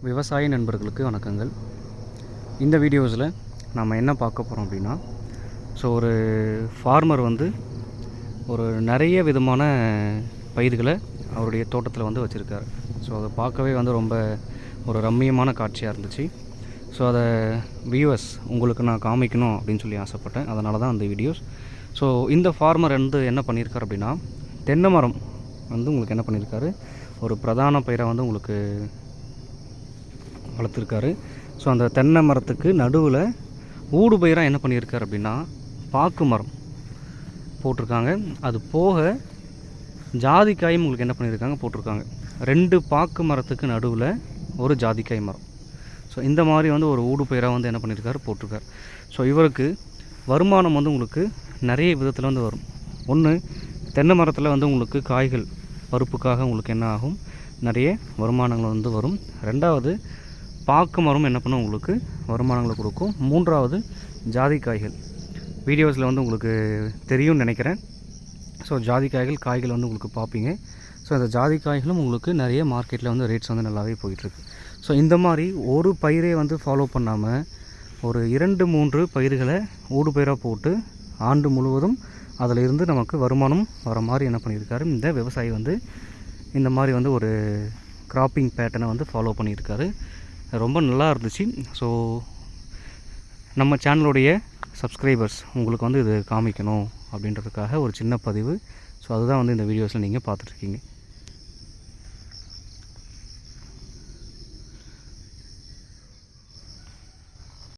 விவசாய நண்பர்களுக்கு வணக்கங்கள். இந்த வீடியோஸில் நாம் என்ன பார்க்க போகிறோம் அப்படின்னா, ஒரு ஃபார்மர் ஒரு நிறைய விதமான பயிர்களை அவருடைய தோட்டத்தில் வச்சுருக்காரு. அதை பார்க்கவே ரொம்ப ஒரு ரம்மியமான காட்சியாக இருந்துச்சு. அதை வியூவர்ஸ் உங்களுக்கு நான் காமிக்கணும் அப்படின்னு சொல்லி ஆசைப்பட்டேன். அதனால தான் அந்த வீடியோஸ். இந்த ஃபார்மர் என்ன பண்ணியிருக்காரு அப்படின்னா, தென்னை மரம் உங்களுக்கு என்ன பண்ணியிருக்காரு, ஒரு பிரதான பயிராக உங்களுக்கு வளர்த்துருக்காரு. அந்த தென்னை மரத்துக்கு நடுவில் ஊடு பயிராக என்ன பண்ணியிருக்காரு அப்படின்னா, பாக்கு மரம் போட்டிருக்காங்க. அது போக ஜாதிக்காயும் உங்களுக்கு என்ன பண்ணியிருக்காங்க போட்டிருக்காங்க. 2 பாக்கு மரத்துக்கு நடுவில் ஒரு ஜாதிக்காய் மரம். இந்த மாதிரி ஒரு ஊடு பயிராக என்ன பண்ணியிருக்காரு போட்டிருக்காரு. இவருக்கு வருமானம் உங்களுக்கு நிறைய விதத்தில் வரும். ஒன்று, தென்னை மரத்தில் உங்களுக்கு காய்கள் பருப்புக்காக உங்களுக்கு என்ன ஆகும், நிறைய வருமானங்கள் வரும். ரெண்டாவது, பாக்கு மரம் என்ன பண்ணும், உங்களுக்கு வருமானங்களை கொடுக்கும். மூன்றாவது, ஜாதிக்காய்கள் வீடியோஸில் உங்களுக்கு தெரியும்னு நினைக்கிறேன். ஜாதிக்காய்கள் காய்கள் உங்களுக்கு பார்ப்பீங்க. அந்த ஜாதிக்காய்களும் உங்களுக்கு நிறைய மார்க்கெட்டில் ரேட்ஸ் நல்லாவே போயிட்டுருக்கு. இந்த மாதிரி ஒரு பயிரை ஃபாலோ பண்ணாமல் ஒரு 2-3 பயிர்களை ஊடு பயிராக போட்டு ஆண்டு முழுவதும் அதில் இருந்து நமக்கு வருமானம் வர மாதிரி என்ன பண்ணியிருக்காரு இந்த விவசாயி. இந்த மாதிரி ஒரு கிராப்பிங் பேட்டர்னை ஃபாலோ பண்ணியிருக்காரு. ரொம்ப நல்லா இருந்துச்சு. நம்ம சேனலுடைய சப்ஸ்கிரைபர்ஸ் உங்களுக்கு இது காமிக்கணும் அப்படின்றதுக்காக ஒரு சின்ன பதிவு. அதுதான் இந்த வீடியோஸில் நீங்கள் பார்த்துட்ருக்கீங்க.